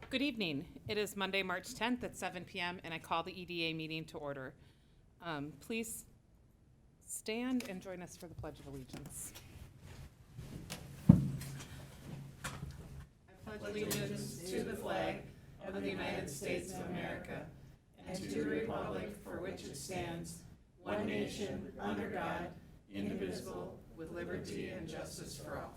Good evening. It is Monday, March 10th at 7 p.m., and I call the EDA meeting to order. Please stand and join us for the Pledge of Allegiance. I pledge allegiance to the flag of the United States of America and to the republic for which it stands, one nation, under God, indivisible, with liberty and justice for all.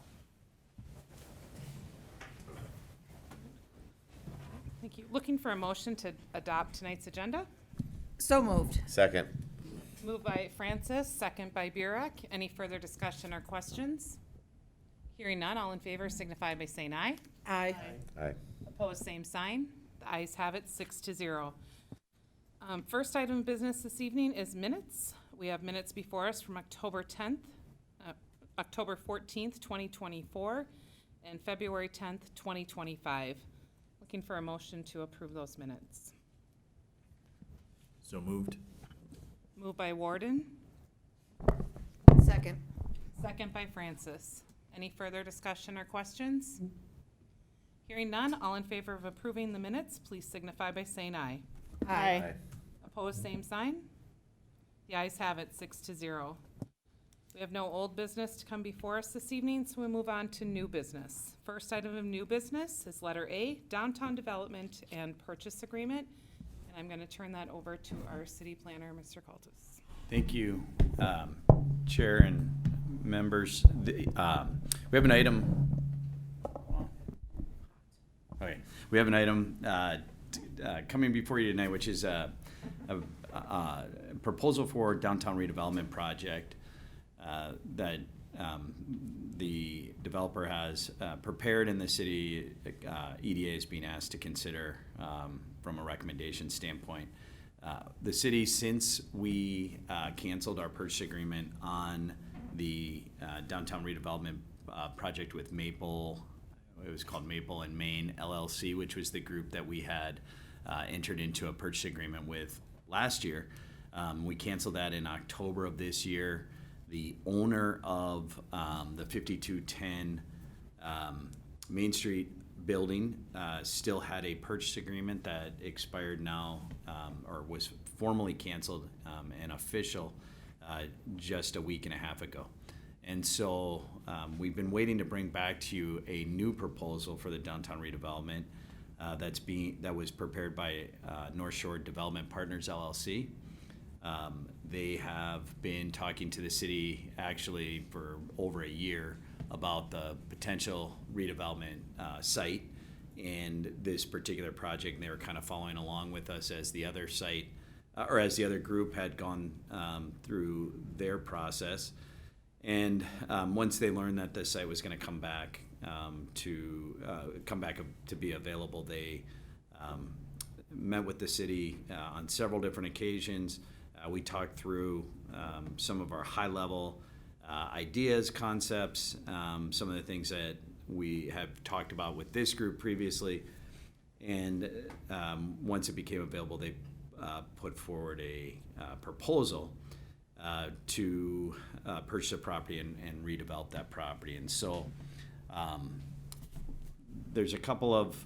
Thank you. Looking for a motion to adopt tonight's agenda? So moved. Second. Moved by Francis, second by Burek. Any further discussion or questions? Hearing none, all in favor signify by saying aye. Aye. Aye. Opposed, same sign. The ayes have it, 6-0. First item of business this evening is minutes. We have minutes before us from October 10th, October 14th, 2024, and February 10th, 2025. Looking for a motion to approve those minutes. So moved. Moved by Warden, Second. second by Francis. Any further discussion or questions? Hearing none, all in favor of approving the minutes, please signify by saying aye. Aye. Opposed, same sign. The ayes have it, 6-0. We have no old business to come before us this evening, so we move on to new business. First item of new business is letter A, Downtown Development and Purchase Agreement. And I'm going to turn that over to our city planner, Mr. Cultus. Thank you, Chair and members. We have an item. Okay, we have an item coming before you tonight, which is a proposal for downtown redevelopment project that the developer has prepared, and the city EDA is being asked to consider from a recommendation standpoint. The city, since we canceled our purchase agreement on the downtown redevelopment project with Maple, it was called Maple and Main LLC, which was the group that we had entered into a purchase agreement with last year. We canceled that in October of this year. The owner of the 5210 Main Street building still had a purchase agreement that expired now, or was formally canceled and official just a week and a half ago. And so we've been waiting to bring back to you a new proposal for the downtown redevelopment that was prepared by North Shore Development Partners LLC. They have been talking to the city actually for over a year about the potential redevelopment site and this particular project. And they were kind of following along with us as the other site, or as the other group had gone through their process. And once they learned that the site was going to come back to be available, they met with the city on several different occasions. We talked through some of our high-level ideas, concepts, some of the things that we have talked about with this group previously. And once it became available, they put forward a proposal to purchase a property and redevelop that property. And so there's a couple of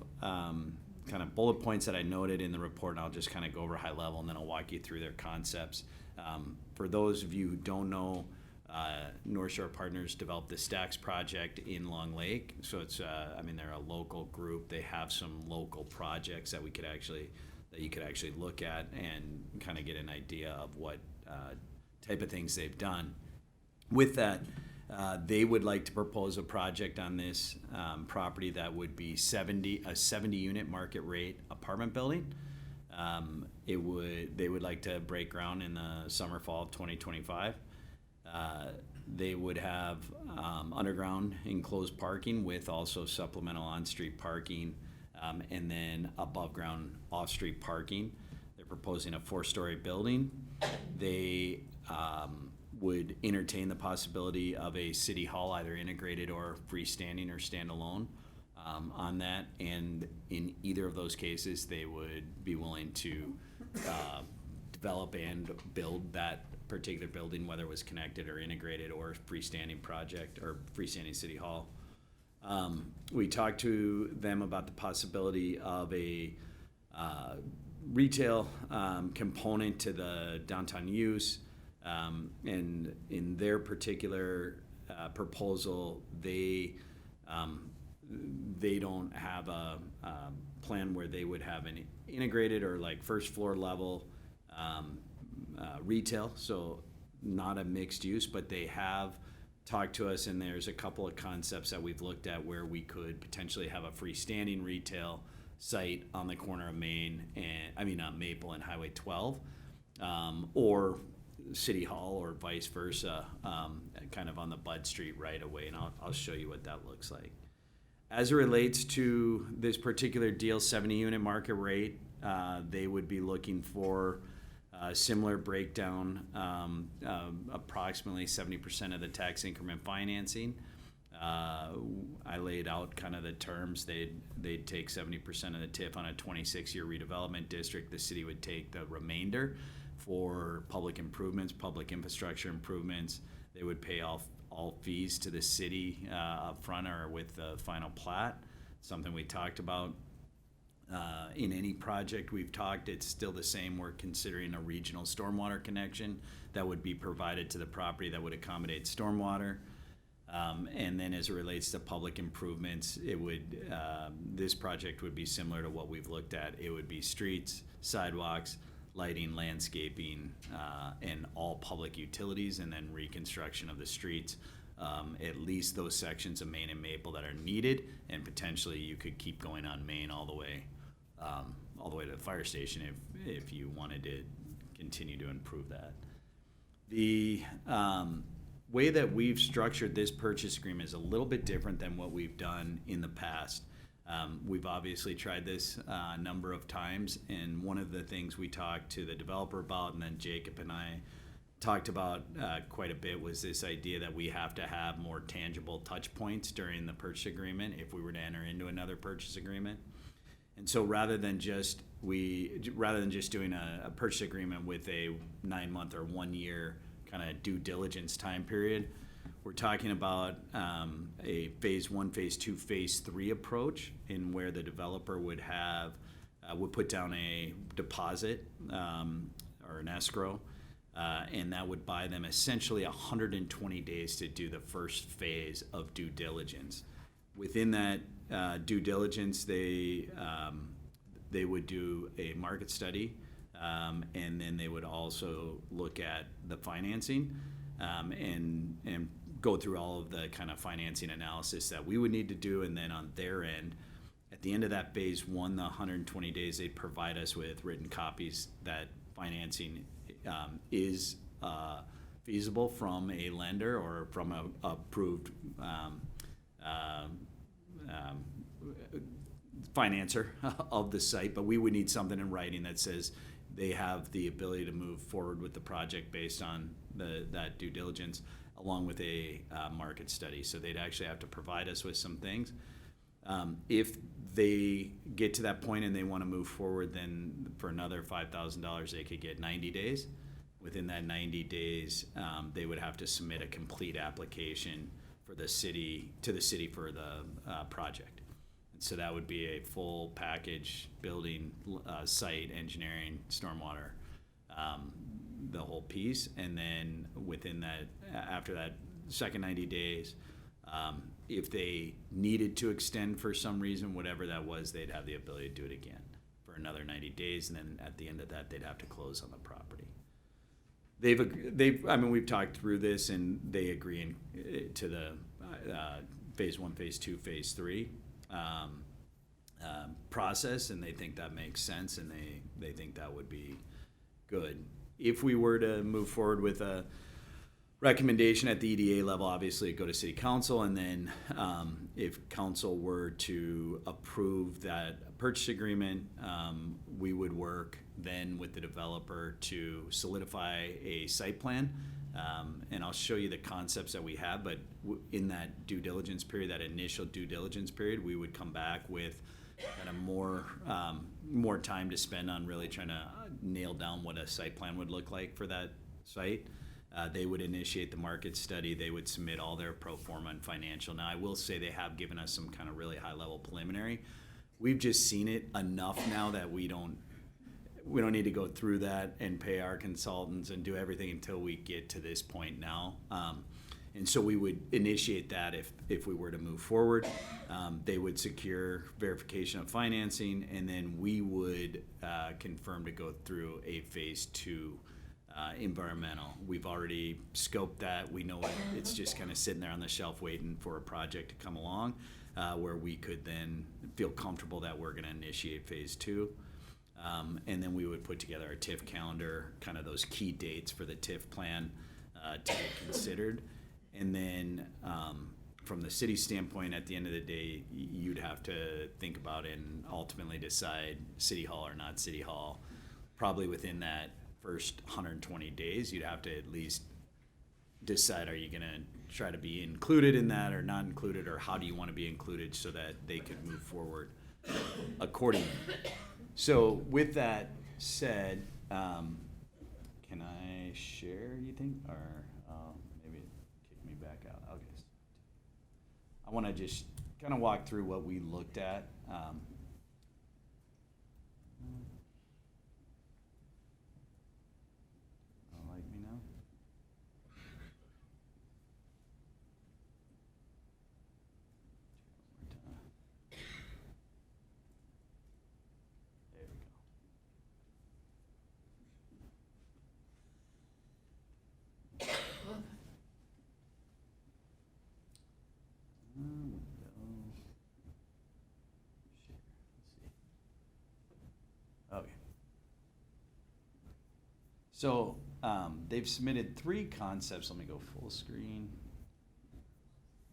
kind of bullet points that I noted in the report, and I'll just kind of go over high level, and then I'll walk you through their concepts. For those of you who don't know, North Shore Partners developed the Stacks project in Long Lake. So it's, they're a local group. They have some local projects that you could actually look at and kind of get an idea of what type of things they've done. With that, they would like to propose a project on this property that would be a 70-unit market rate apartment building. They would like to break ground in the summer, fall of 2025. They would have underground enclosed parking with also supplemental on-street parking, and then above ground off-street parking. They're proposing a 4-story building. They would entertain the possibility of a city hall, either integrated or freestanding or standalone, on that. And in either of those cases, they would be willing to develop and build that particular building, whether it was connected or integrated or freestanding project or freestanding city hall. We talked to them about the possibility of a retail component to the downtown use. And in their particular proposal, they don't have a plan where they would have an integrated or like first floor level retail, so not a mixed use, but they have talked to us, and there's a couple of concepts that we've looked at where we could potentially have a freestanding retail site on the corner of Maple and Highway 12, or City Hall, or vice versa, kind of on the Bud Street right away, and I'll show you what that looks like. As it relates to this particular deal, 70-unit market rate, they would be looking for a similar breakdown, approximately 70% of the tax increment financing. I laid out kind of the terms. They'd take 70% of the TIF on a 26-year redevelopment district. The city would take the remainder for public improvements, public infrastructure improvements. They would pay all fees to the city up front or with the final plat, something we talked about. In any project we've talked, it's still the same. We're considering a regional stormwater connection that would be provided to the property that would accommodate stormwater. And then as it relates to public improvements, it would this project would be similar to what we've looked at. It would be streets, sidewalks, lighting, landscaping, and all public utilities, and then reconstruction of the streets, at least those sections of Main and Maple that are needed, and potentially you could keep going on Main all the way to the fire station if you wanted to continue to improve that. The way that we've structured this purchase agreement is a little bit different than what we've done in the past. We've obviously tried this a number of times, and one of the things we talked to the developer about, and then Jacob and I talked about quite a bit, was this idea that we have to have more tangible touch points during the purchase agreement if we were to enter into another purchase agreement. And so rather than just doing a purchase agreement with a 9-month or 1 year kind of due diligence time period, we're talking about a phase 1, phase 2, phase 3 approach, in where the developer would put down a deposit or an escrow, and that would buy them essentially 120 days to do the first phase of due diligence. Within that due diligence, they would do a market study, and then they would also look at the financing and go through all of the kind of financing analysis that we would need to do. And then on their end, at the end of that phase 1, the 120 days, they'd provide us with written copies that financing is feasible from a lender or from a approved financer of the site. But we would need something in writing that says they have the ability to move forward with the project based on that due diligence, along with a market study. So they'd actually have to provide us with some things. If they get to that point and they want to move forward, then for another $5,000, they could get 90 days. Within that 90 days, they would have to submit a complete application to the city for the project. And so that would be a full package: building, site, engineering, stormwater, the whole piece. And then within that, after that second 90 days, if they needed to extend for some reason, whatever that was, they'd have the ability to do it again for another 90 days. And then at the end of that, they'd have to close on the property. We've talked through this, and they agree to the phase 1, phase 2, phase 3 process, and they think that makes sense, and they think that would be good. If we were to move forward with a recommendation at the EDA level, obviously it'd go to City Council, and then if Council were to approve that purchase agreement, we would work then with the developer to solidify a site plan. And I'll show you the concepts that we have, but in that due diligence period, that initial due diligence period, we would come back with kind of more time to spend on really trying to nail down what a site plan would look like for that site. They would initiate the market study. They would submit all their pro forma and financial. Now, I will say they have given us some kind of really high-level preliminary. We've just seen it enough now that we don't need to go through that and pay our consultants and do everything until we get to this point now. And so we would initiate that if we were to move forward. They would secure verification of financing, and then we would confirm to go through a phase 2 environmental. We've already scoped that. We know it's just kind of sitting there on the shelf waiting for a project to come along where we could then feel comfortable that we're going to initiate phase 2. And then we would put together our TIF calendar, kind of those key dates for the TIF plan to get considered. And then from the city standpoint, at the end of the day, you'd have to think about and ultimately decide City Hall or not City Hall. Probably within that first 120 days, you'd have to at least decide, are you going to try to be included in that or not included, or how do you want to be included so that they could move forward accordingly. So with that said, can I share, you think, or maybe kick me back out? Okay. I want to just kind of walk through what we looked at. Like me now? There we go. Okay. So they've submitted 3 concepts. Let me go full screen.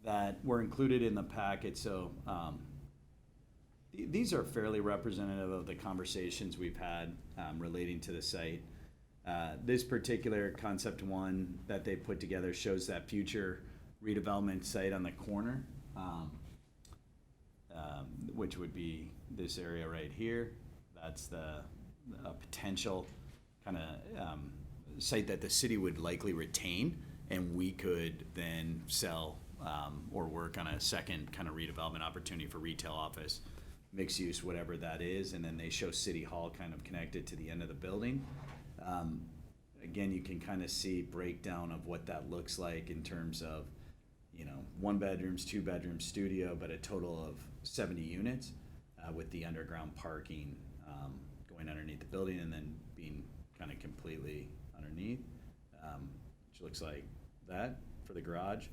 That were included in the packet. So these are fairly representative of the conversations we've had relating to the site. This particular concept 1 that they put together shows that future redevelopment site on the corner, which would be this area right here. That's the potential kind of site that the city would likely retain, and we could then sell or work on a second kind of redevelopment opportunity for retail, office, mixed use, whatever that is. And then they show City Hall kind of connected to the end of the building. Again, you can kind of see breakdown of what that looks like in terms of, 1 bedrooms, 2 bedrooms, studio, but a total of 70 units with the underground parking going underneath the building and then being kind of completely underneath, which looks like that for the garage.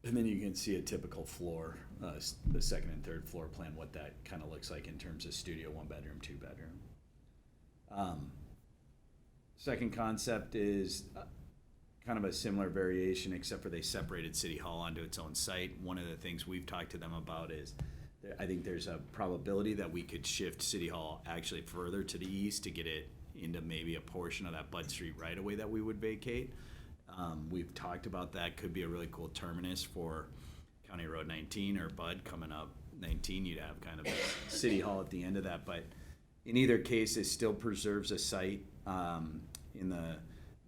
And then you can see a typical floor, the second and third floor plan, what that kind of looks like in terms of studio, 1 bedroom, 2 bedroom. Second concept is kind of a similar variation, except for they separated City Hall onto its own site. One of the things we've talked to them about is I think there's a probability that we could shift City Hall actually further to the east to get it into maybe a portion of that Bud Street right away that we would vacate. We've talked about that. Could be a really cool terminus for County Road 19 or Bud coming up 19. You'd have kind of a City Hall at the end of that. But in either case, it still preserves a site in the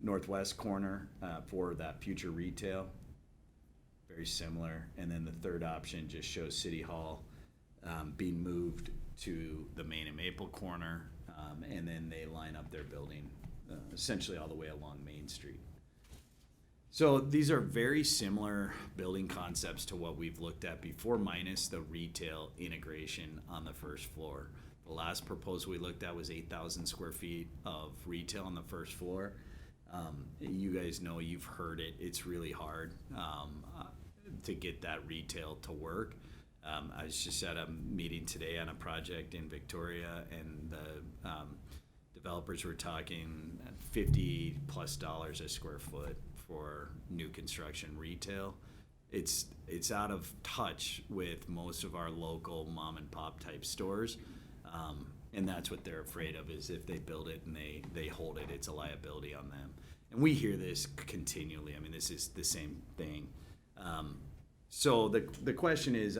northwest corner for that future retail. Very similar. And then the third option just shows City Hall being moved to the Main and Maple corner, and then they line up their building essentially all the way along Main Street. So these are very similar building concepts to what we've looked at before, minus the retail integration on the first floor. The last proposal we looked at was 8,000 square feet of retail on the first floor. You guys know, you've heard it, it's really hard to get that retail to work. I was just at a meeting today on a project in Victoria, and the developers were talking $50+ a square foot for new construction retail. It's out of touch with most of our local mom and pop type stores. And that's what they're afraid of, is if they build it and they hold it, it's a liability on them. And we hear this continually. I mean, this is the same thing. So the question is,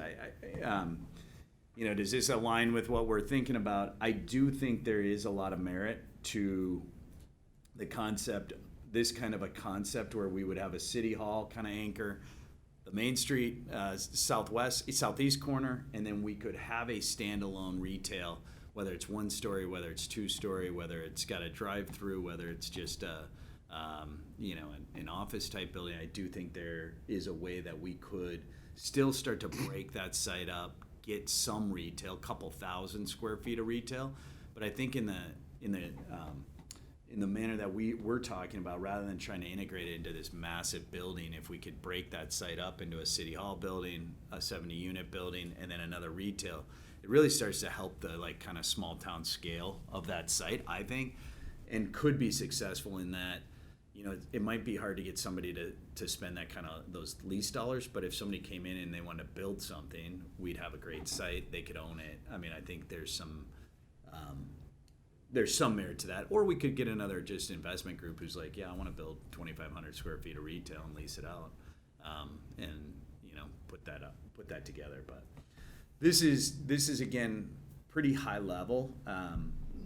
does this align with what we're thinking about? I do think there is a lot of merit to the concept this kind of a concept where we would have a city hall kind of anchor, the Main Street, southeast corner, and then we could have a standalone retail, whether it's 1-story, whether it's 2-story, whether it's got a drive-through, whether it's just an office type building. I do think there is a way that we could still start to break that site up, get some retail, couple thousand square feet of retail. But I think in the manner that we're talking about, rather than trying to integrate it into this massive building, if we could break that site up into a city hall building, a 70-unit building, and then another retail, it really starts to help the like kind of small town scale of that site, I think, and could be successful in that. You know, it might be hard to get somebody to spend that kind of those lease dollars, but if somebody came in and they wanted to build something, we'd have a great site. They could own it. I mean, I think there's some merit to that. Or we could get another just investment group who's like, yeah, I want to build 2,500 square feet of retail and lease it out, and put that together. But this is again pretty high level.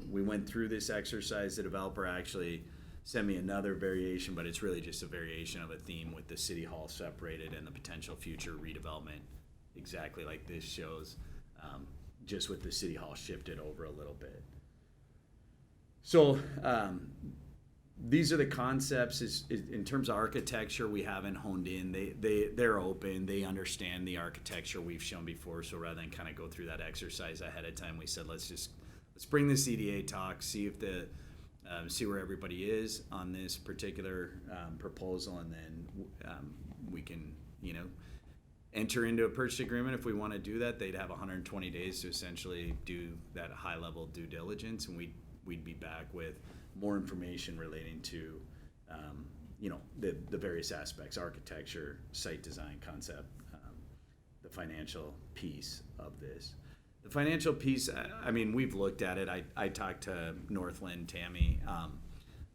We went through this exercise. The developer actually send me another variation, but it's really just a variation of a theme with the city hall separated and the potential future redevelopment, exactly like this shows, just with the city hall shifted over a little bit. So these are the concepts. In terms of architecture, we haven't honed in. They're open. They understand the architecture we've shown before. So rather than kind of go through that exercise ahead of time, we said let's bring this EDA talk, see if see where everybody is on this particular proposal, and then we can, enter into a purchase agreement if we want to do that. They'd have 120 days to essentially do that high-level due diligence, and we'd be back with more information relating to, the various aspects: architecture, site design, concept, the financial piece of this. The financial piece, I mean, we've looked at it. I talked to Northland, Tammy,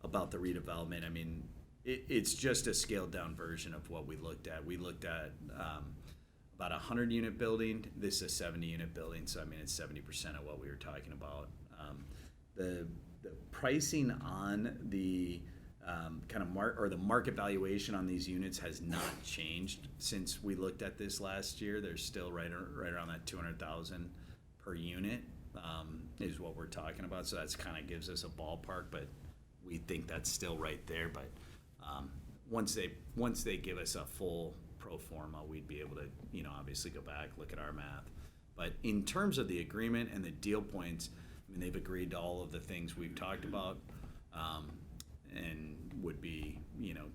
about the redevelopment. I mean, it's just a scaled down version of what we looked at. We looked at about a 100-unit building. This is a 70-unit building, so I mean, it's 70% of what we were talking about. The pricing on the kind of the market valuation on these units has not changed since we looked at this last year. They're still right around that $200,000 per unit is what we're talking about. So that's kind of gives us a ballpark, but we think that's still right there. But once they give us a full pro forma, we'd be able to, obviously go back, look at our math. But in terms of the agreement and the deal points, I mean, they've agreed to all of the things we've talked about, and would be,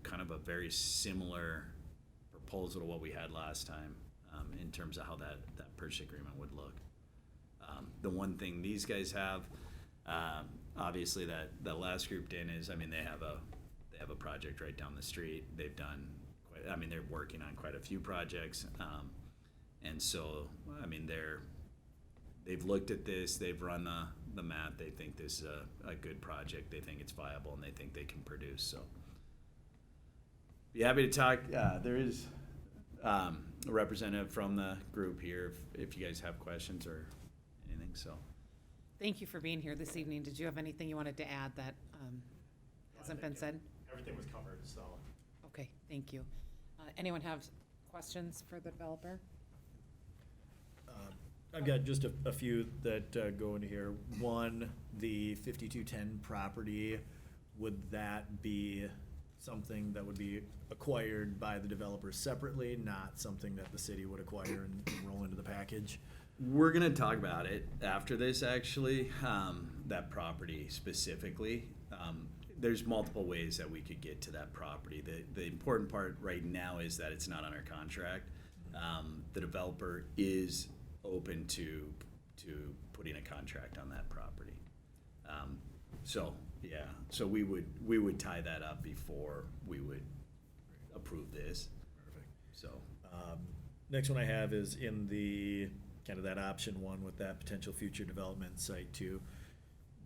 kind of a very similar proposal to what we had last time, in terms of how that purchase agreement would look. The one thing these guys have, obviously that the last group did is, I mean, they have a project right down the street. They've done they're working on quite a few projects, and so I mean they've looked at this, they've run the math. They think this is a good project. They think it's viable, and they think they can produce. So be happy to talk. There is a representative from the group here if you guys have questions or anything. So Thank you for being here this evening. Did you have anything you wanted to add that hasn't been said? Everything was covered, so. Okay, thank you. Anyone have questions for the developer? I've got just a few that go into here. One, the 5210 property, would that be something that would be acquired by the developer separately, not something that the city would acquire and roll into the package? we're gonna talk about it after this, actually, that property specifically. There's multiple ways that we could get to that property. The important part right now is that it's not under contract. The developer is open to putting a contract on that property. So we would tie that up before we would approve this. Perfect. So Next one I have is in the kind of that option one with that potential future development site too.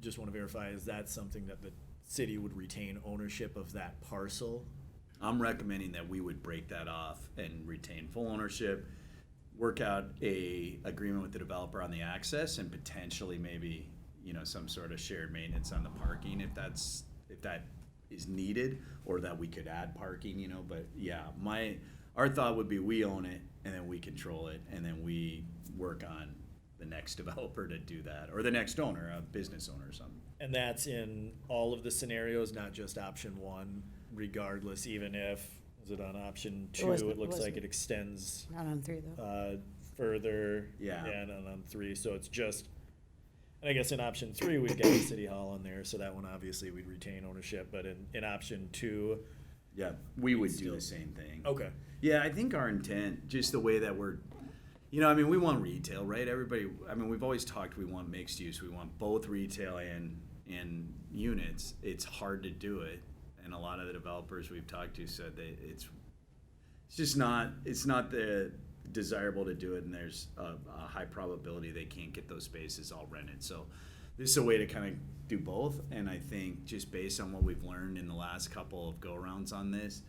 Just want to verify, is that something that the city would retain ownership of that parcel? I'm recommending that we would break that off and retain full ownership, work out a agreement with the developer on the access, and potentially maybe, some sort of shared maintenance on the parking if that is needed, or that we could add parking, you know, but yeah, our thought would be we own it, and then we control it, and then we work on the next developer to do that, or the next owner, a business owner or something. And that's in all of the scenarios, not just option one, regardless, even if, is it on option two? wasn't- It looks like wasn't. it extends Not on 3, though. further. Yeah. And on three, so it's just, and I guess in option three, we've got the city hall in there, so that one obviously we'd retain ownership, but in option two, Yeah, we would do Still- the same thing. okay. Yeah, I think our intent, just the way that we're, you know, I mean, we want retail, right? Everybody, I mean, we've always talked, we want mixed use, we want both retail and units. It's hard to do it, and a lot of the developers we've talked to said that it's just not, it's not the desirable to do it, and there's a high probability they can't get those spaces all rented. So this is a way to kind of do both, and I think just based on what we've learned in the last couple of go-arounds on this,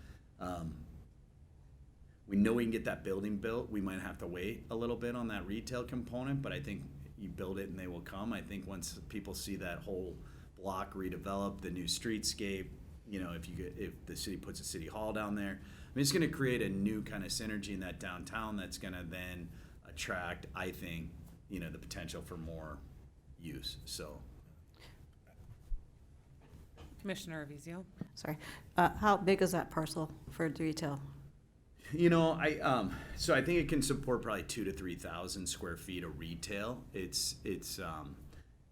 we know we can get that building built. We might have to wait a little bit on that retail component, but I think you build it and they will come. I think once people see that whole block redeveloped, the new streetscape, you know, if the city puts a city hall down there, I mean, it's going to create a new kind of synergy in that downtown that's going to then attract, I think, you know, the potential for more use. So Commissioner Arvizo. Sorry. How big is that parcel for the retail? you know, so I think it can support probably 2,000 to 3,000 square feet of retail.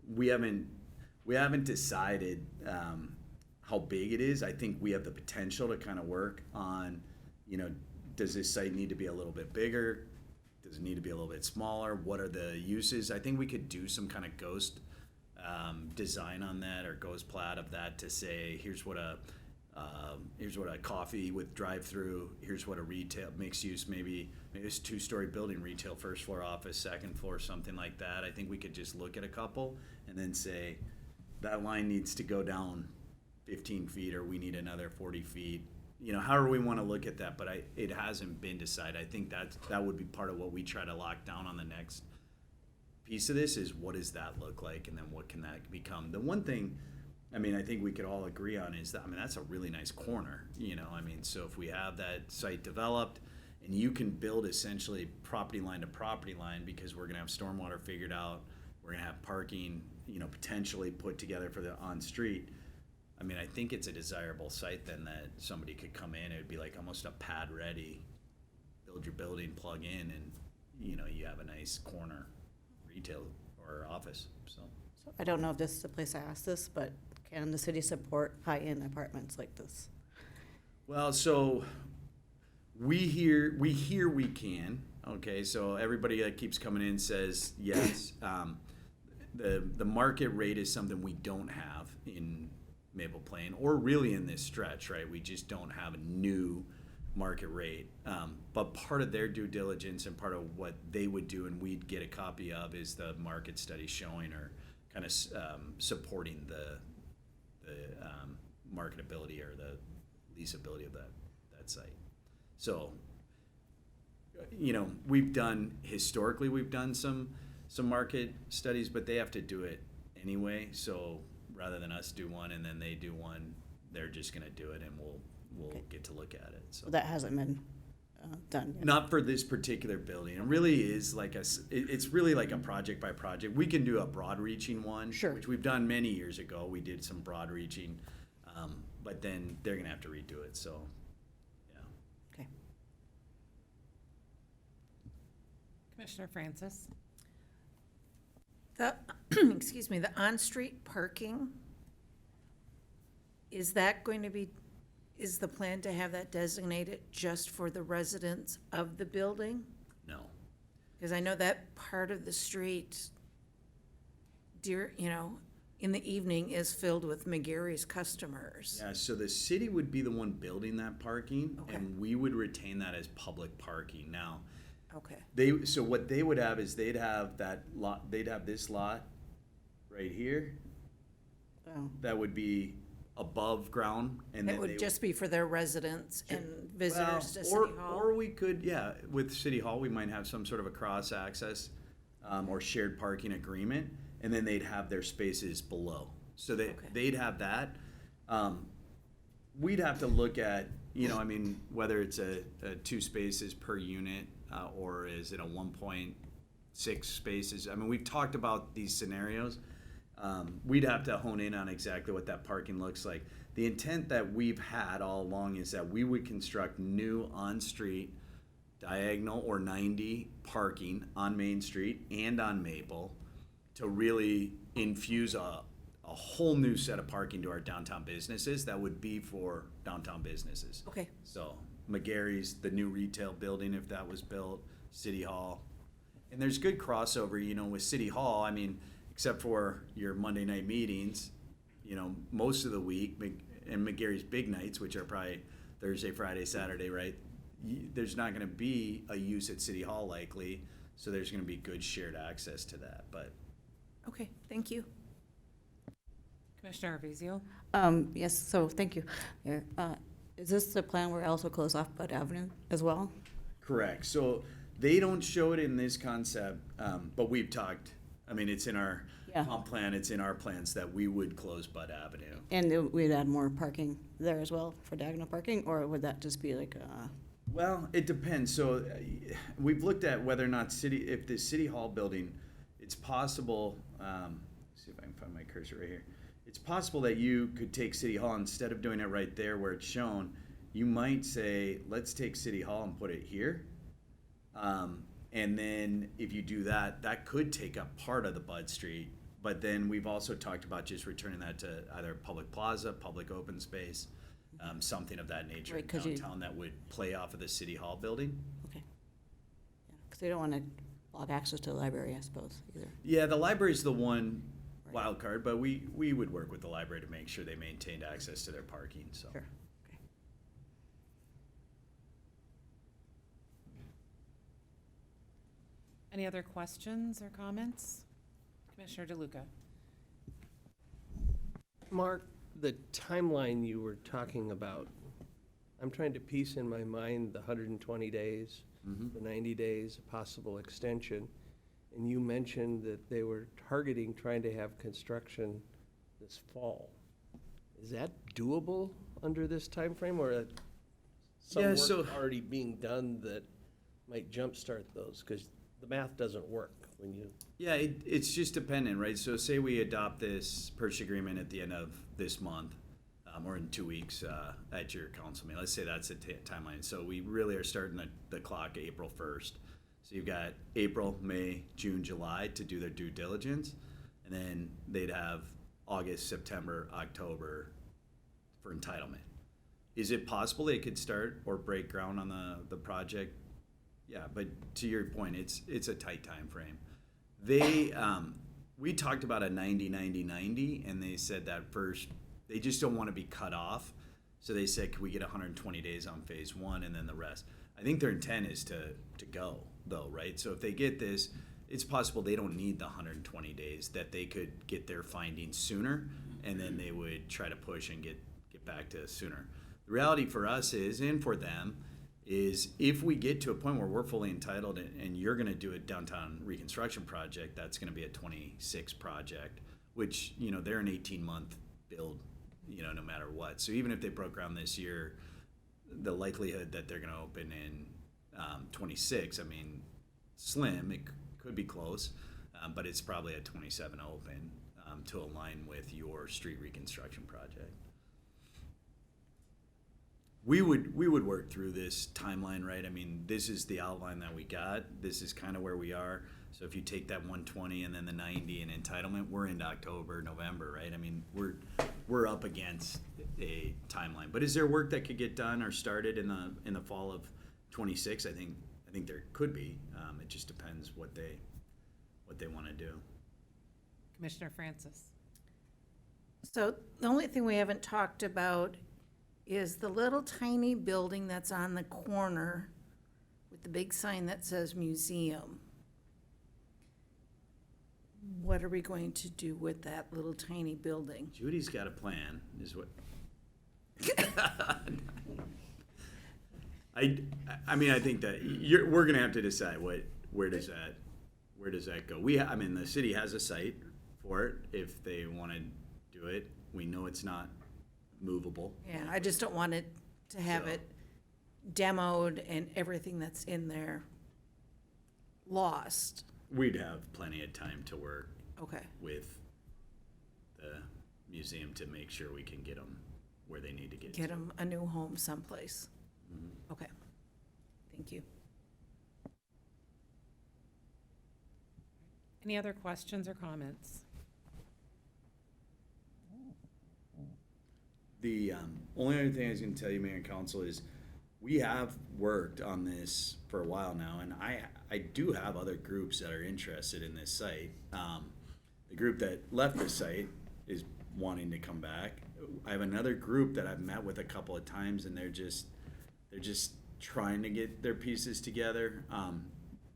We haven't decided how big it is. I think we have the potential to kind of work on, you know, does this site need to be a little bit bigger? Does it need to be a little bit smaller? What are the uses? I think we could do some kind of ghost design on that, or ghost plat of that, to say here's what a coffee with drive-through, here's what a retail mixed use, maybe it's a 2-story building, retail first floor, office second floor, something like that. I think we could just look at a couple and then say that line needs to go down 15 feet, or we need another 40 feet. You know, however we want to look at that, but it hasn't been decided. I think that would be part of what we try to lock down on the next piece of this, is what does that look like, and then what can that become. The one thing, I mean, I think we could all agree on is that, I mean, that's a really nice corner, you know, I mean, so if we have that site developed and you can build essentially property line to property line, because we're gonna have stormwater figured out, we're gonna have parking, you know, potentially put together for the on-street. I mean, I think it's a desirable site then, that somebody could come in, it would be like almost a pad ready, build your building, plug in, and, you know, you have a nice corner retail or office, so. So I don't know if this is the place I asked this, but can the city support high-end apartments like this? Well, so we hear we can, okay, so everybody that keeps coming in says yes. The market rate is something we don't have in Maple Plain, or really in this stretch, right? We just don't have a new market rate. But part of their due diligence and part of what they would do and we'd get a copy of is the market study showing, or kind of supporting the marketability or the leasability of that site. So, you know, historically we've done some market studies, but they have to do it anyway. So rather than us do one and then they do one, they're just gonna do it, and we'll Okay. get to look at it. So That hasn't been done yet. not for this particular building. It really is like it's really like a project by project. We can do a broad reaching one, Sure. which we've done many years ago. We did some broad reaching, but then they're gonna have to redo it, so, yeah. Okay. Commissioner Francis. The, excuse me, the on-street parking, is that going to be, is the plan to have that designated just for the residents of the building? No. Because I know that part of the street, in the evening is filled with McGarry's customers. Yeah, so the city would be the one building that parking, Okay. and we would retain that as public parking. Now, Okay, so what they would have is they'd have that lot, they'd have this lot right here, Oh, that would be above ground, and then it they would just be for their residents and visitors to Well, City Hall? Or we could, yeah, with City Hall, we might have some sort of a cross-access or shared parking agreement, and then they'd have their spaces below. So Okay. they'd have that. We'd have to look at, I mean, whether it's a 2 spaces per unit, or is it a 1.6 spaces? I mean, we've talked about these scenarios. We'd have to hone in on exactly what that parking looks like. The intent that we've had all along is that we would construct new on-street diagonal or 90 parking on Main Street and on Maple to really infuse a whole new set of parking to our downtown businesses that would be for downtown businesses. Okay, So McGarry's, the new retail building, if that was built, City Hall. And there's good crossover, with City Hall. I mean, except for your Monday night meetings, most of the week, and McGarry's big nights, which are probably Thursday, Friday, Saturday, right? There's not going to be a use at City Hall likely, so there's going to be good shared access to that. But okay, thank you. Commissioner Arvizo? Yes, so thank you. Mayor. Is this the plan where also close off Bud Avenue as well? correct. So they don't show it in this concept, but we've talked. I mean, it's in our Yeah. comp plan. It's in our plans that we would close Bud Avenue. And we'd add more parking there as well for diagonal parking, or would that just be like, Well, it depends. So we've looked at whether or not if the City Hall building, it's possible, see if I can find my cursor right here. It's possible that you could take City Hall, instead of doing it right there where it's shown, you might say, let's take City Hall and put it here. And then if you do that, that could take up part of the Bud Street. But then we've also talked about just returning that to either public plaza, public open space, something of that nature Right, in 'cause you- downtown that would play off of the City Hall building. okay. Because they don't want to block access to the library, I suppose, either. Yeah, the library's the one wild card, but we would work with the library to make sure they maintained access to their parking, so. Sure. Okay. Any other questions or comments? Commissioner DeLuca? Mark, the timeline you were talking about, I'm trying to piece in my mind the 120 days, the 90 days, a possible extension. And you mentioned that they were targeting trying to have construction this fall. Is that doable under this time frame, or some Yeah, work so- already being done that might jumpstart those? Because the math doesn't work when you. Yeah, it's just dependent, right? So say we adopt this purchase agreement at the end of this month, or in 2 weeks at your council meeting. Let's say that's the timeline. So we really are starting the clock April 1st. So you've got April, May, June, July to do their due diligence. And then they'd have August, September, October for entitlement. Is it possible they could start or break ground on the project? Yeah, but to your point, it's a tight time frame. They we talked about a 90-90-90, and they said that first they just don't want to be cut off. So they said, could we get 120 days on phase one and then the rest? I think their intent is to go though, right? So if they get this, it's possible they don't need the 120 days, that they could get their findings sooner, and then they would try to push and get back to sooner. The reality for us is, and for them, is if we get to a point where we're fully entitled and you're going to do a downtown reconstruction project, that's going to be a 26 project, which, they're an 18-month build, no matter what. So even if they broke ground this year, the likelihood that they're going to open in 26, I mean, slim. It could be close, but it's probably a 27 open to align with your street reconstruction project. We would work through this timeline, right? I mean, this is the outline that we got. This is kind of where we are. So if you take that 120 and then the 90 and entitlement, we're into October, November, right? I mean, we're up against a timeline. But is there work that could get done or started in the fall of 26? I think there could be. It just depends what they want to do. Commissioner Francis? So the only thing we haven't talked about is the little tiny building that's on the corner with the big sign that says museum. What are we going to do with that little tiny building? Judy's got a plan, is what. I mean, I think that we're gonna have to decide where does that go? The city has a site for it if they want to do it. We know it's not movable. Yeah, I just don't want it to have So- it demoed and everything that's in there lost. We'd have plenty of time to work Okay, with the museum to make sure we can get them where they need to get. get them a new home someplace. Mhm. Okay, thank you. Any other questions or comments? The only other thing I was going to tell you, Mayor and Council, is we have worked on this for a while now, and I do have other groups that are interested in this site. The group that left the site is wanting to come back. I have another group that I've met with a couple of times, and they're just trying to get their pieces together.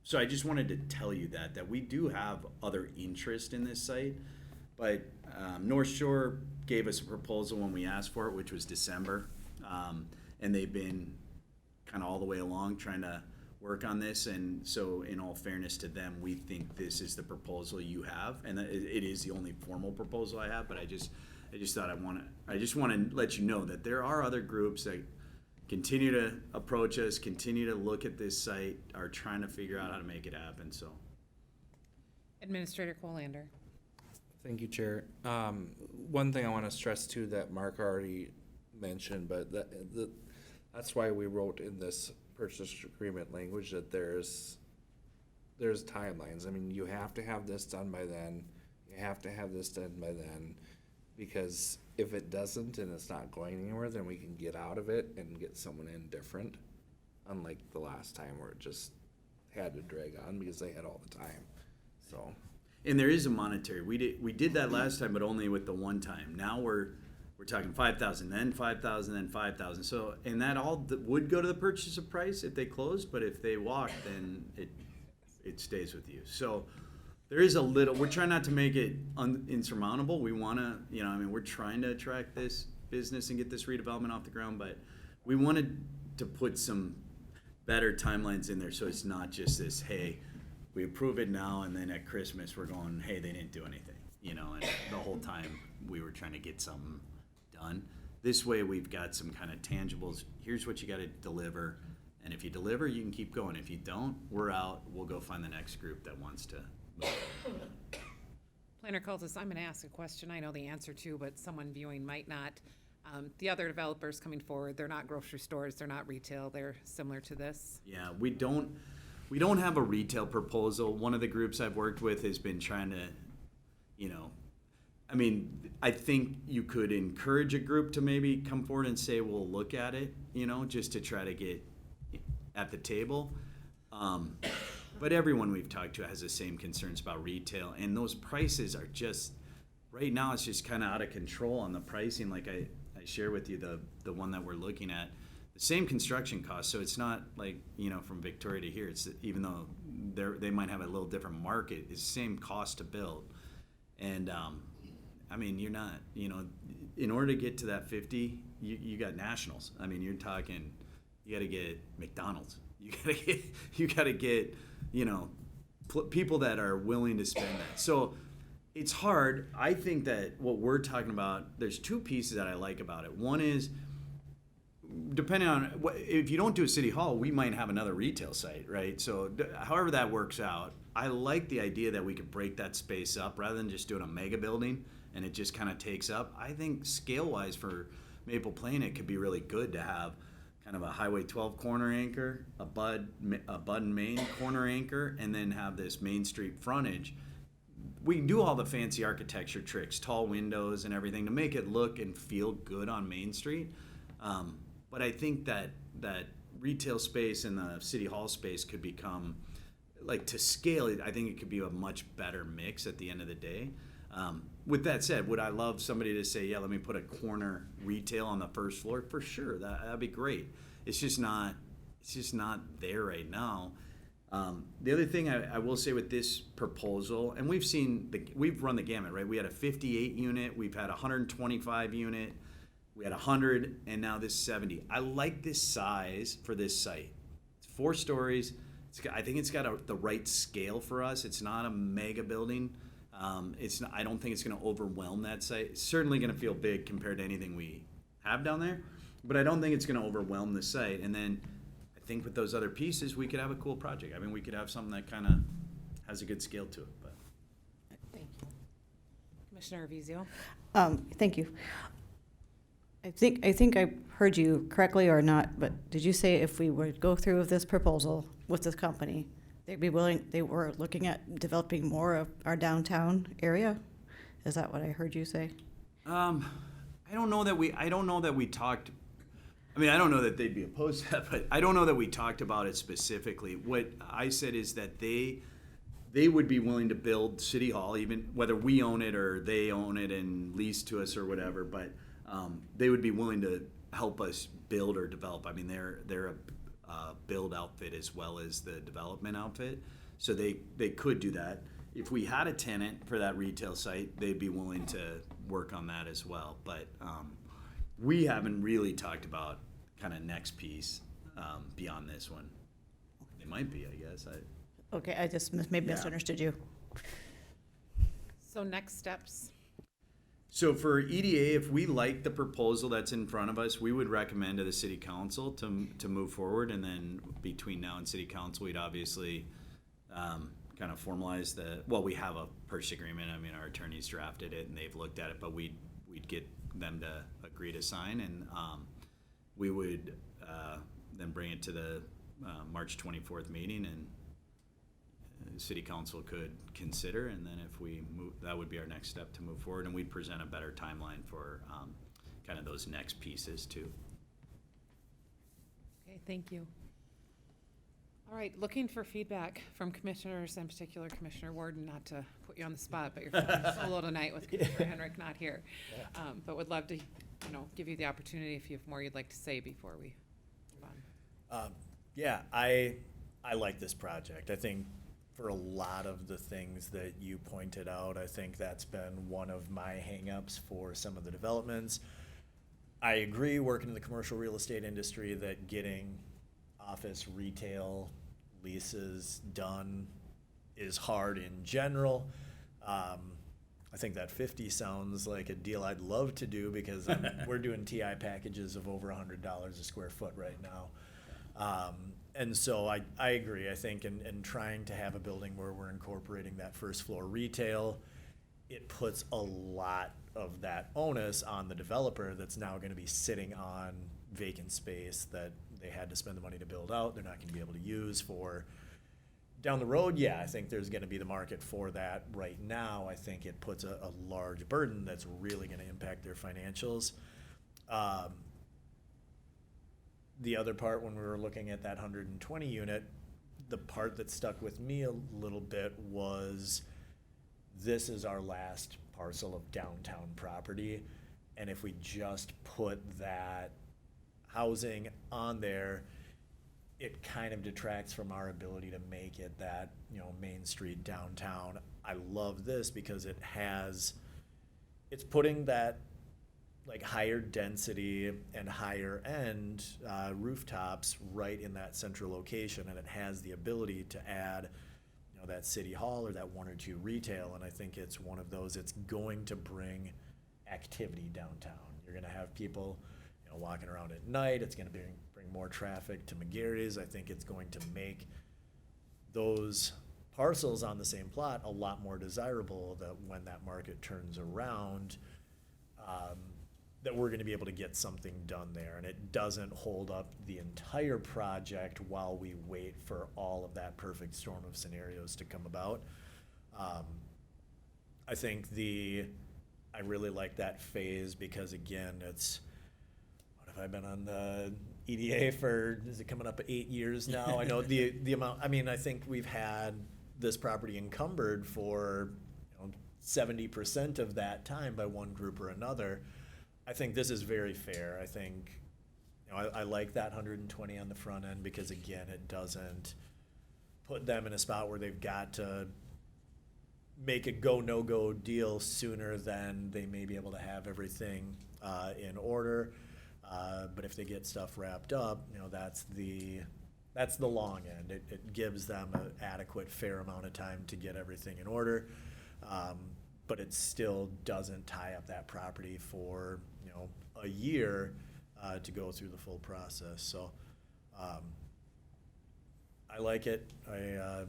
So I just wanted to tell you that we do have other interest in this site, but North Shore gave us a proposal when we asked for it, which was December, and they've been kind of all the way along trying to work on this. And so, in all fairness to them, we think this is the proposal you have, and that it is the only formal proposal I have. But I just thought I just want to let you know that there are other groups that continue to approach us, continue to look at this site, are trying to figure out how to make it happen. So. Administrator Colander. Thank you, Chair. One thing I want to stress too that Mark already mentioned, but that's why we wrote in this purchase agreement language that there's timelines. I mean, you have to have this done by then. You have to have this done by then, because if it doesn't and it's not going anywhere, then we can get out of it and get someone in different. Unlike the last time where it just had to drag on because they had all the time. So. And there is a monetary. We did that last time, but only with the one time. Now we're talking 5,000, then 5,000, then 5,000. So, and that all would go to the purchase of price if they closed, but if they walk, then it stays with you. So there is a little. We're trying not to make it insurmountable. We want to, we're trying to attract this business and get this redevelopment off the ground, but we wanted to put some better timelines in there, so it's not just this, hey, we approve it now, and then at Christmas we're going, hey, they didn't do anything, and the whole time we were trying to get something done. This way we've got some kind of tangibles. Here's what you got to deliver, and if you deliver, you can keep going. If you don't, we're out. We'll go find the next group that wants to move. Planner Cultus, I'm going to ask a question I know the answer to, but someone viewing might not. The other developers coming forward, they're not grocery stores, they're not retail, they're similar to this. Yeah, we don't have a retail proposal. One of the groups I've worked with has been trying to, I think you could encourage a group to maybe come forward and say, we'll look at it, just to try to get at the table. But everyone we've talked to has the same concerns about retail, and those prices are just, right now it's just kind of out of control on the pricing. Like I share with you the one that we're looking at, the same construction cost. So it's not like, from Victoria to here, it's, even though they might have a little different market, it's the same cost to build. And you're not, in order to get to that 50, you got nationals. You're talking, you got to get McDonald's. You got to get, people that are willing to spend that. So it's hard. I think that what we're talking about, there's two pieces that I like about it. One is, depending on if you don't do a city hall, we might have another retail site, right? So however that works out, I like the idea that we could break that space up rather than just doing a mega building and it just kind of takes up. I think scale-wise for Maple Plain, it could be really good to have kind of a Highway 12 corner anchor, a Bud and Main corner anchor, and then have this Main Street frontage. We can do all the fancy architecture tricks, tall windows and everything to make it look and feel good on Main Street. But I think that retail space and the city hall space could become, like, to scale it, I think it could be a much better mix at the end of the day. With that said, would I love somebody to say, yeah, let me put a corner retail on the first floor? For sure, that'd be great. It's just not there right now. The other thing I will say with this proposal, and we've run the gamut, right? We had a 58 unit, we've had a 125 unit, we had 100, and now this 70. I like this size for this site. It's 4 stories. I think it's got the right scale for us. It's not a mega building. I don't think it's going to overwhelm that site. It's certainly going to feel big compared to anything we have down there, but I don't think it's gonna overwhelm the site. And then I think with those other pieces, we could have a cool project. I mean, we could have something that kind of has a good scale to it, but. Thank you. Commissioner Arvizo? Thank you. I think I heard you correctly or not, but did you say if we would go through with this proposal with this company, they were looking at developing more of our downtown area? Is that what I heard you say? I don't know that we talked, I mean, I don't know that they'd be opposed to that, but I don't know that we talked about it specifically. What I said is that they would be willing to build City Hall, even whether we own it or they own it and lease to us or whatever, but they would be willing to help us build or develop. I mean, they're a build outfit as well as the development outfit, so they could do that. If we had a tenant for that retail site, they'd be willing to work on that as well. But we haven't really talked about kind of next piece beyond this one. They might be, I guess. Okay, I just maybe Yeah. misunderstood you. So next steps. So for EDA, if we like the proposal that's in front of us, we would recommend to the city council to move forward. And then between now and city council, we'd obviously kind of formalize we have a purchase agreement. I mean, our attorneys drafted it and they've looked at it, but we'd get them to agree to sign, and we would then bring it to the March 24th meeting, and city council could consider, and then if we move, that would be our next step to move forward, and we'd present a better timeline for kind of those next pieces too. Okay, thank you. All right, looking for feedback from commissioners, in particular Commissioner Warden, not to put you on the spot, but you're solo tonight with Commissioner Henrik not here. But would love to, give you the opportunity if you have more you'd like to say before we move on. Yeah, I like this project. I think for a lot of the things that you pointed out, I think that's been one of my hangups for some of the developments. I agree, working in the commercial real estate industry, that getting office retail leases done is hard in general. I think that 50 sounds like a deal I'd love to do, because we're doing TI packages of over $100 a square foot right now. And so I agree. I think in trying to have a building where we're incorporating that first floor retail, it puts a lot of that onus on the developer that's now going to be sitting on vacant space that they had to spend the money to build out. They're not going to be able to use for down the road. Yeah, I think there's going to be the market for that. Right now, I think it puts a large burden that's really going to impact their financials. The other part, when we were looking at that 120 unit, the part that stuck with me a little bit was, this is our last parcel of downtown property. And if we just put that housing on there, it kind of detracts from our ability to make it that, Main Street downtown. I love this because it's putting that like higher density and higher end rooftops right in that central location, and it has the ability to add that City Hall or that one or two retail. And I think it's one of those, it's going to bring activity downtown. You're going to have people walking around at night. It's going to bring more traffic to McGarry's. I think it's going to make those parcels on the same plot a lot more desirable, that when that market turns around, that we're going to be able to get something done there, and it doesn't hold up the entire project while we wait for all of that perfect storm of scenarios to come about. I think I really like that phase because, again, what have I been on the EDA for, is it coming up 8 years now? I know the amount, I think we've had this property encumbered for 70% of that time by one group or another. I think this is very fair. I think, I like that 120 on the front end because, again, it doesn't put them in a spot where they've got to make a go, no-go deal sooner than they may be able to have everything in order. But if they get stuff wrapped up, that's the long end. It gives them an adequate, fair amount of time to get everything in order. But it still doesn't tie up that property for a year to go through the full process. So I like it. I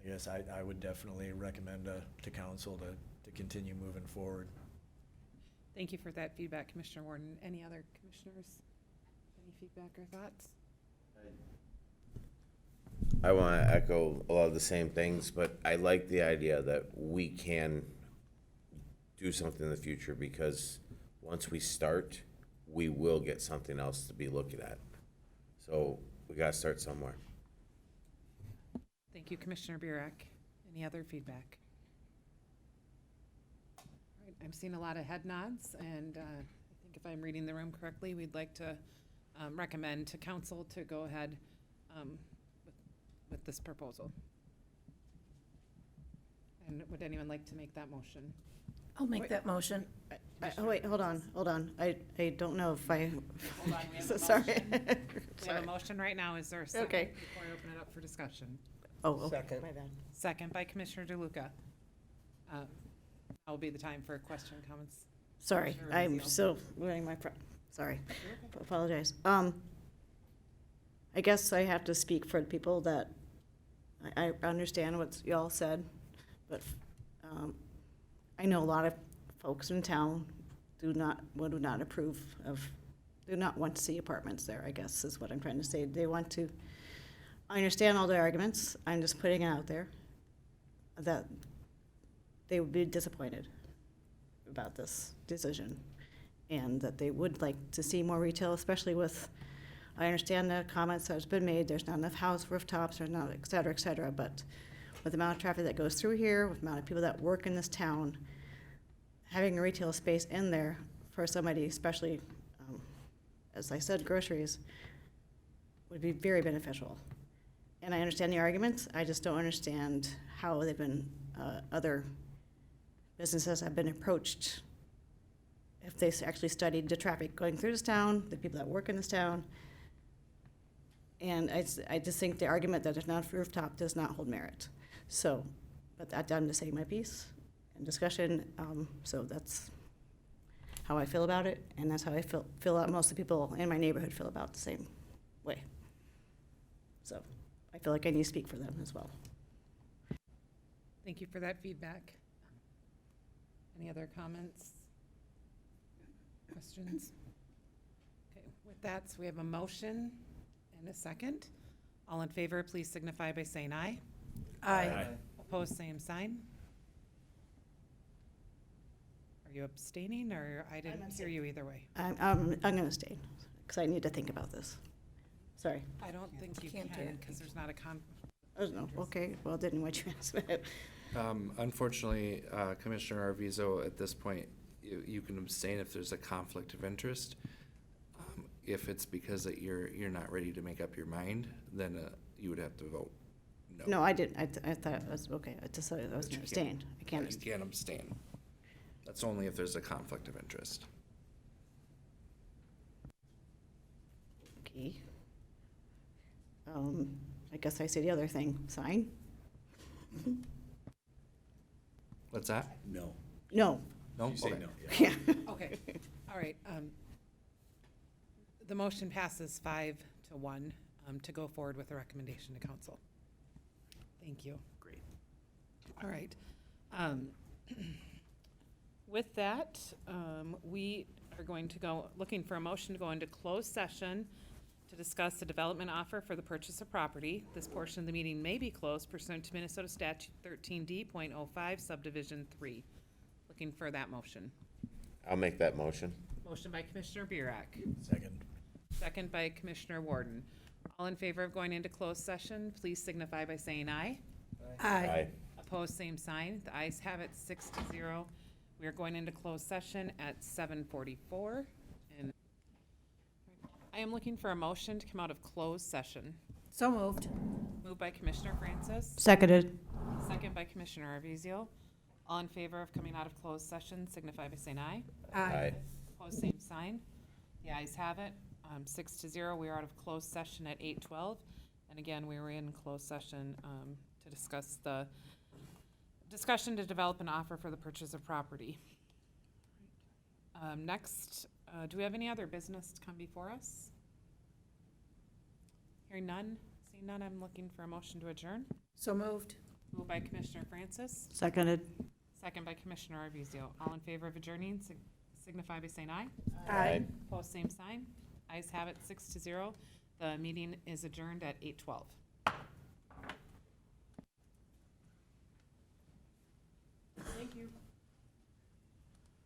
guess I would definitely recommend to council to continue moving forward. Thank you for that feedback, Commissioner Warden. Any other commissioners? Any feedback or thoughts? I want to echo a lot of the same things, but I like the idea that we can do something in the future, because once we start, we will get something else to be looking at. So we got to start somewhere. Thank you, Commissioner Burek. Any other feedback? All right, I'm seeing a lot of head nods, and I think if I'm reading the room correctly, we'd like to recommend to council to go ahead with this proposal. And would anyone like to make that motion? I'll make that motion. Oh, wait, hold on. I don't know if I, Hold on, we have a sorry. motion. We have Sorry. a motion right now. Is there a second Okay. before I open it up for discussion? Oh, okay, Second. my bad. Second by Commissioner DeLuca. That will be the time for question, comments. Sorry, Commissioner I'm Renzio. still wearing my, sorry, apologize. I guess I have to speak for the people that, I understand what y'all said, but I know a lot of folks in town would not approve of, do not want to see apartments there, I guess is what I'm trying to say. They want to, I understand all the arguments, I'm just putting it out there, that they would be disappointed about this decision, and that they would like to see more retail, especially with, I understand the comments that's been made, there's not enough house rooftops, there's not, et cetera, but with the amount of traffic that goes through here, with the amount of people that work in this town, having a retail space in there for somebody, especially, as I said, groceries, would be very beneficial. And I understand the arguments, I just don't understand how they've been, other businesses have been approached, if they actually studied the traffic going through this town, the people that work in this town. And I just think the argument that there's not a rooftop does not hold merit. So, but I'm just saying my piece in discussion, so that's how I feel about it, and that's how I feel out most of the people in my neighborhood feel about the same way. So, I feel like I need to speak for them as well. Thank you for that feedback. Any other comments? Questions? Okay, with that, so we have a motion and a second. All in favor, please signify by saying aye. Aye. Opposed, same sign. Are you abstaining, or I didn't hear you either way? I'm gonna stay, because I need to think about this. Sorry. I don't think you Can't do can, it. because there's not a Oh, no, okay, well, didn't what you asked. Unfortunately, Commissioner Arvizo, at this point, you can abstain if there's a conflict of interest. If it's because that you're not ready to make up your mind, then you would have to vote no. No, I didn't, I thought it was, okay, I just thought I was But you abstained. I can't, You can't abstain. That's only if there's a conflict of interest. okay. I guess I say the other thing, sign? What's that? No. No, No? You say Okay. no, yeah. yeah. Okay, all right. The motion passes 5-1 to go forward with a recommendation to council. Thank you. Great. All right. With that, we are going to go, looking for a motion to go into closed session to discuss the development offer for the purchase of property. This portion of the meeting may be closed pursuant to Minnesota Statute 13D.05 subdivision 3. Looking for that motion. I'll make that motion. Motion by Commissioner Burek, Second. second by Commissioner Warden. All in favor of going into closed session, please signify by saying aye. Aye. Opposed, same sign. The ayes have it 6-0. We are going into closed session at 7:44. And I am looking for a motion to come out of closed session. So moved. Moved by Commissioner Francis, Seconded. second by Commissioner Arvizo. All in favor of coming out of closed session, signify by saying aye. Aye. Opposed, same sign. The ayes have it, 6-0. We are out of closed session at 8:12. And again, we were in closed session to discuss the discussion to develop an offer for the purchase of property. Next, do we have any other business to come before us? Hearing none, seeing none, I'm looking for a motion to adjourn. So moved. Moved by Commissioner Francis, Seconded. second by Commissioner Arvizo. All in favor of adjourning, signify by saying aye. Aye. Opposed, same sign. Ayes have it, 6-0. The meeting is adjourned at 8:12.